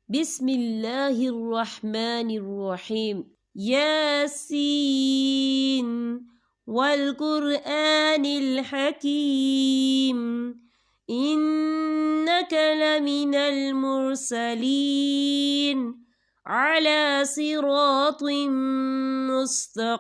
بسم الله الرحمن الرحيم. ياسين والقرآن الحكيم إنك لمن المرسلين على صراط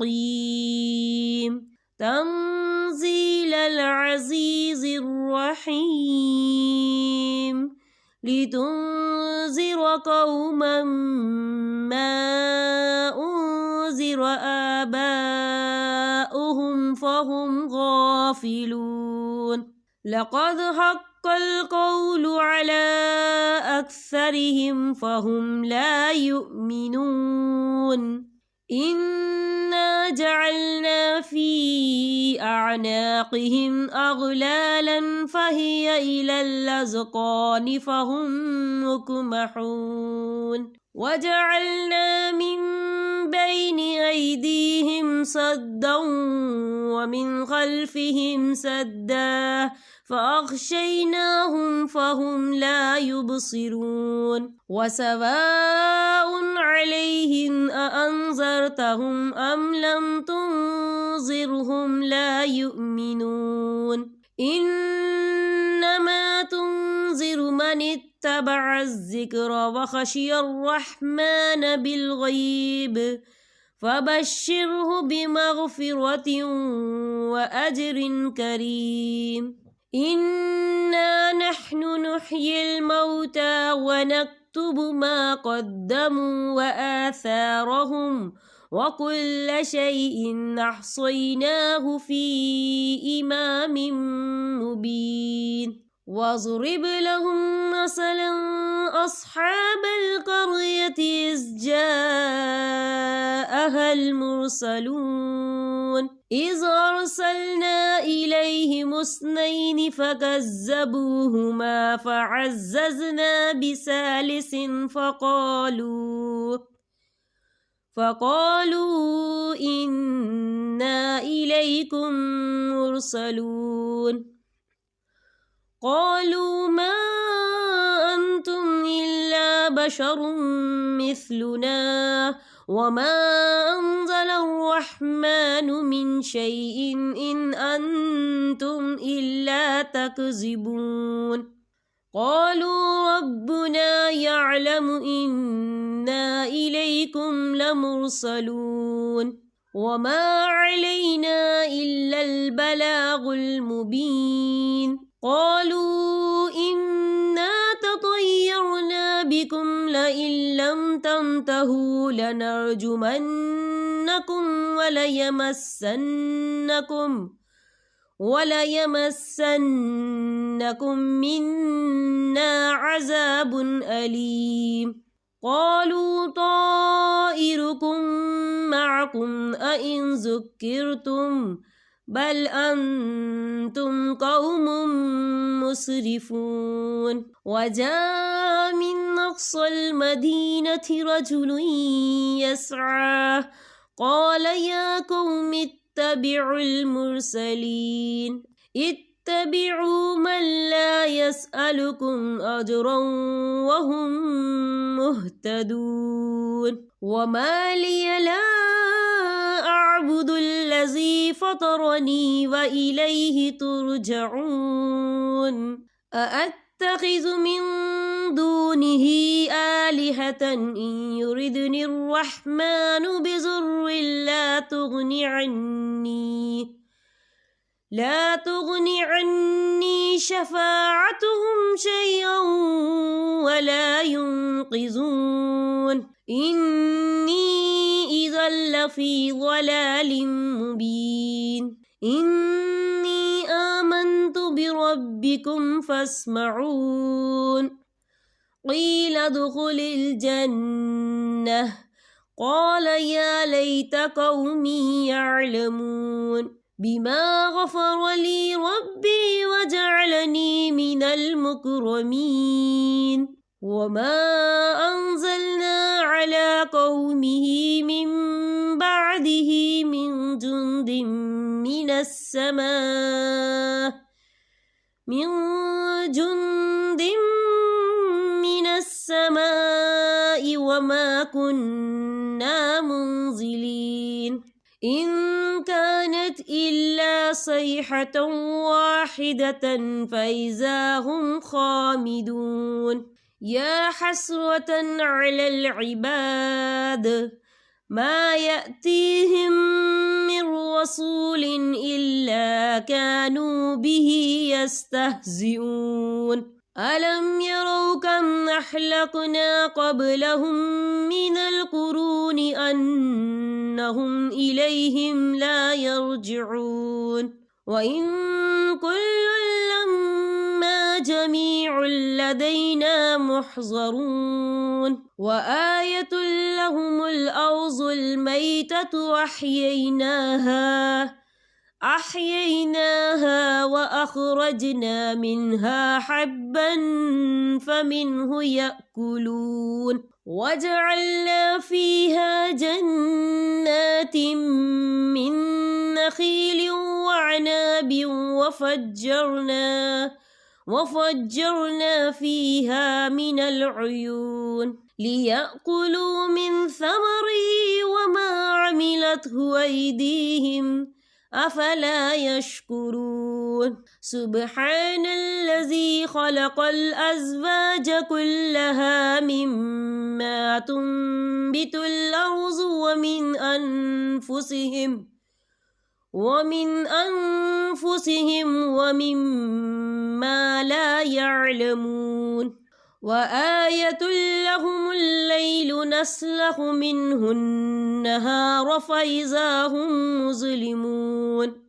مستقيم تنزيل العزيز الرحيم لتنذر قوما ما أنذر آباؤهم فهم غافلون لقد حق القول على أكثرهم فهم لا يؤمنون إنا جعلنا في أعناقهم أغلالا فهي إلى الأذقان فهم مقمحون وجعلنا من بين أيديهم سدا ومن خلفهم سدا فأغشيناهم فهم لا يبصرون وسواء عليهم أأنذرتهم أم لم تنذرهم لا يؤمنون إنما تنذر من اتبع الذكر وخشي الرحمن بالغيب فبشره بمغفرة وأجر كريم إنا نحن نحيي الموتى ونكتب ما قدموا وآثارهم وكل شيء أحصيناه في إمام مبين واضرب لهم مثلا أصحاب القرية إذ جاءها المرسلون إذ أرسلنا إليهم اثنين فكذبوهما فعززنا بثالث فقالوا إنا إليكم مرسلون قالوا ما أنتم إلا بشر مثلنا وما أنزل الرحمن من شيء إن أنتم إلا تكذبون قالوا ربنا يعلم إنا إليكم لمرسلون وما علينا إلا البلاغ المبين قالوا إنا تطيرنا بكم لئن لم تنتهوا لنرجمنكم وليمسنكم منا عذاب أليم قالوا طائركم معكم أئن ذكرتم بل أنتم قوم مسرفون وجاء من أقصى المدينة رجل يسعى قال يا قوم اتبعوا المرسلين اتبعوا من لا يسألكم أجرا وهم مهتدون وما لي لا أعبد الذي فطرني وإليه ترجعون أأتخذ من دونه آلهة إن يردني الرحمن بضر لا تغني عني شفاعتهم شيئا ولا ينقذون إني إذا لفي ضلال مبين إني آمنت بربكم فاسمعون قيل ادخل الجنة قال يا ليت قومي يعلمون بما غفر لي ربي وجعلني من المكرمين وما أنزلنا على قومه من بعده من جند من السماء من جند من السماء وما كنا منزلين إن كانت إلا صيحة واحدة فإذا هم خامدون يا حسرة على العباد ما يأتيهم من رسول إلا كانوا به يستهزئون ألم يروا كم أهلكنا قبلهم من القرون أنهم إليهم لا يرجعون وإن كل لما جميع لدينا محضرون وآية لهم الأرض الميتة أحييناها وأخرجنا منها حبا فمنه يأكلون وجعلنا فيها جنات من نخيل وعناب وفجرنا فيها من العيون ليأكلوا من ثمره وما عملته أيديهم أفلا يشكرون سبحان الذي خلق الأزواج كلها مما تنبت الأرض ومن أنفسهم ومما لا يعلمون وآية لهم الليل نسلخ منه النهار فإذا هم مظلمون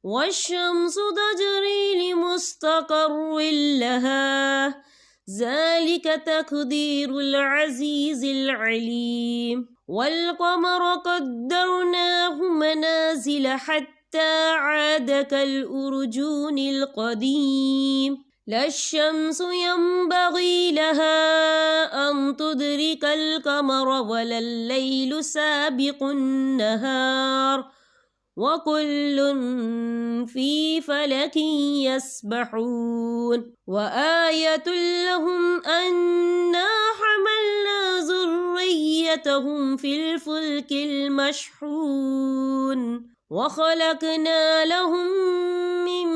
والشمس تجري لمستقر لها ذلك تقدير العزيز العليم والقمر قدرناه منازل حتى عاد كالأرجون القديم لا الشمس ينبغي لها أن تدرك القمر ولا الليل سابق النهار وكل في فلك يسبحون وآية لهم أنا حملنا ذريتهم في الفلك المشحون وخلقنا لهم من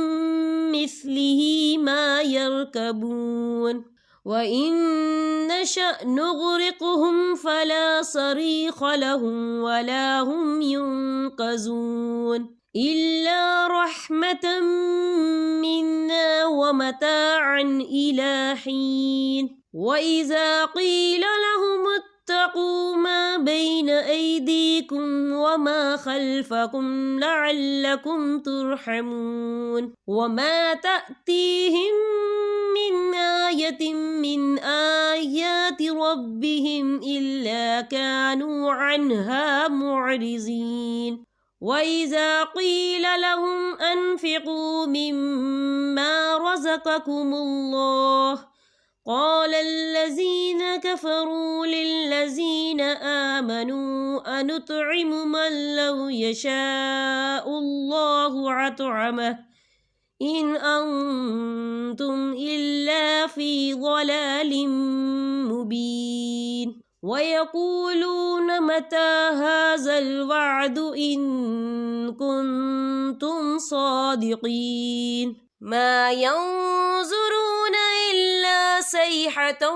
مثله ما يركبون وإن نشأ نغرقهم فلا صريخ لهم ولا هم ينقذون إلا رحمة منا ومتاعا إلى حين وإذا قيل لهم اتقوا ما بين أيديكم وما خلفكم لعلكم ترحمون وما تأتيهم من آية من آيات ربهم إلا كانوا عنها معرضين وإذا قيل لهم أنفقوا مما رزقكم الله قال الذين كفروا للذين آمنوا أنطعم من لو يشاء الله أطعمه إن أنتم إلا في ضلال مبين ويقولون متى هذا الوعد إن كنتم صادقين ما ينظرون إلا صيحة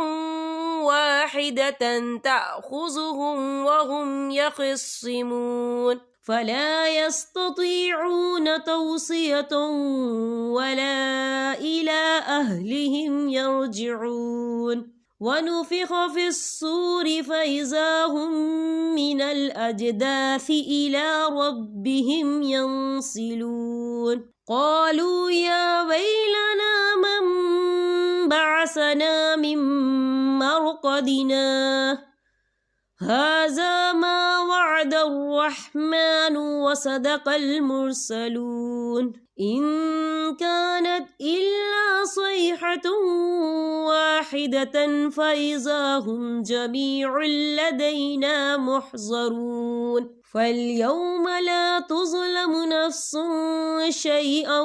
واحدة تأخذهم وهم يخصمون فلا يستطيعون توصية ولا إلى أهلهم يرجعون ونفخ في الصور فإذا هم من الأجداث إلى ربهم ينسلون قالوا يا ويلنا من بعثنا من مرقدنا هذا ما وعد الرحمن وصدق المرسلون إن كانت إلا صيحة واحدة فإذا هم جميع لدينا محضرون فاليوم لا تظلم نفس شيئا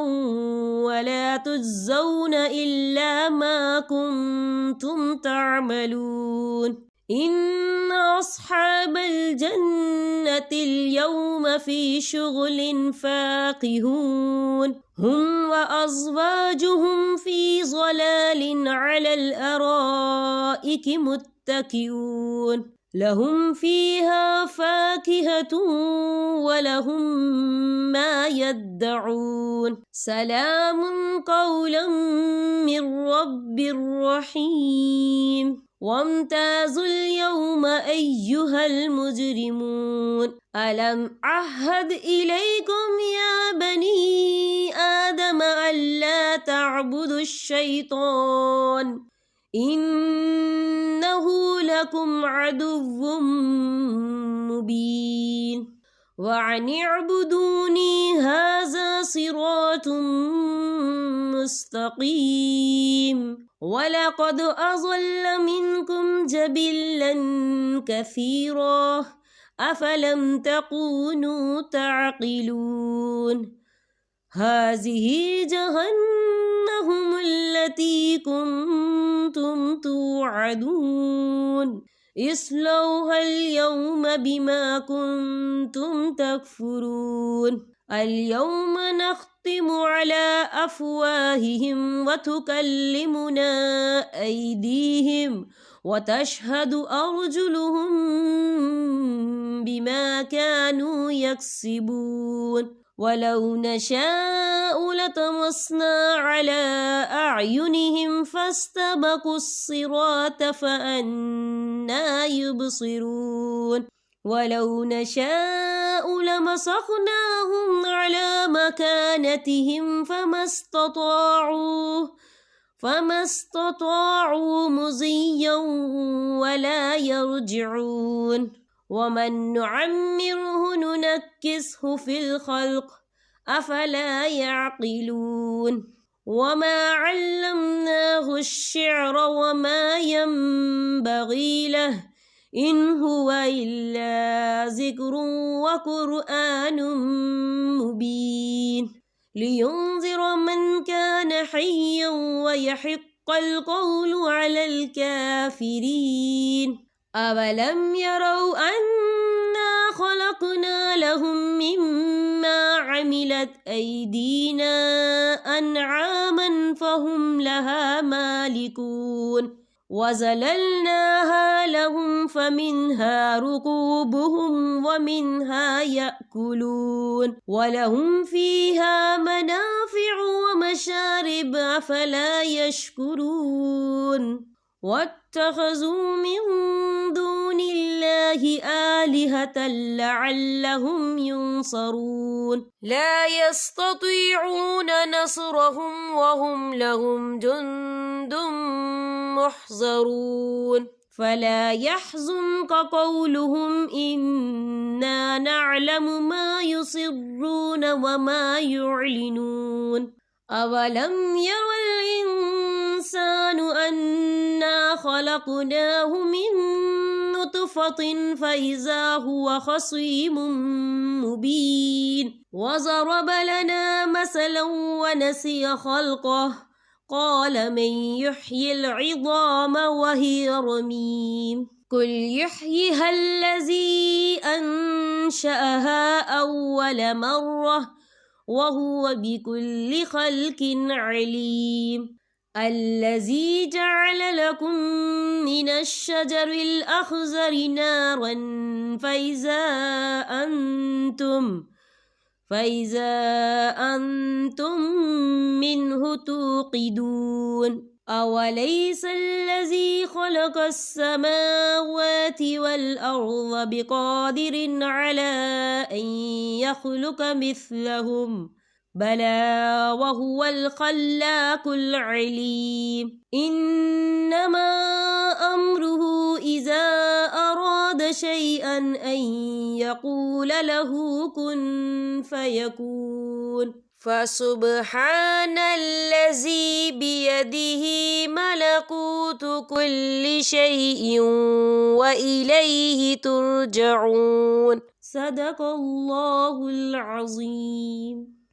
ولا تجزون إلا ما كنتم تعملون إن أصحاب الجنة اليوم في شغل فاكهون هم وأزواجهم في ظلال على الأرائك متكئون لهم فيها فاكهة ولهم ما يدعون سلام قولا من رب رحيم وامتازوا اليوم أيها المجرمون ألم أعهد إليكم يا بني آدم ألا تعبدوا الشيطان إنه لكم عدو مبين وأن اعبدوني هذا صراط مستقيم ولقد أضل منكم جبلا كثيرا أفلم تكونوا تعقلون هذه جهنم التي كنتم توعدون اصلوها اليوم بما كنتم تكفرون اليوم نختم على أفواههم وتكلمنا أيديهم وتشهد أرجلهم بما كانوا يكسبون ولو نشاء لطمسنا على أعينهم فاستبقوا الصراط فأنى يبصرون ولو نشاء لمسخناهم على مكانتهم فما استطاعوا مضيا ولا يرجعون ومن نعمره ننكسه في الخلق أفلا يعقلون وما علمناه الشعر وما ينبغي له إن هو إلا ذكر وقرآن مبين لينذر من كان حيا ويحق القول على الكافرين أولم يروا أنا خلقنا لهم مما عملت أيدينا أنعاما فهم لها مالكون وزللناها لهم فمنها ركوبهم ومنها يأكلون ولهم فيها منافع ومشارب أفلا يشكرون واتخذوا من دون الله آلهة لعلهم ينصرون لا يستطيعون نصرهم وهم لهم جند محضرون فلا يحزنك قولهم إنا نعلم ما يسرون وما يعلنون أولم ير الإنسان أنا خلقناه من نطفة فإذا هو خصيم مبين وضرب لنا مثلا ونسي خلقه قال من يحيي العظام وهي رميم قل يحييها الذي أنشأها أول مرة وهو بكل خلق عليم الذي جعل لكم من الشجر الأخضر نارا فإذا أنتم منه توقدون أوليس الذي خلق السماوات والأرض بقادر على أن يخلق مثلهم بلى وهو الخلاق العليم إنما أمره إذا أراد شيئا أن يقول له كن فيكون فسبحان الذي بيده ملكوت كل شيء وإليه ترجعون صدق الله العظيم.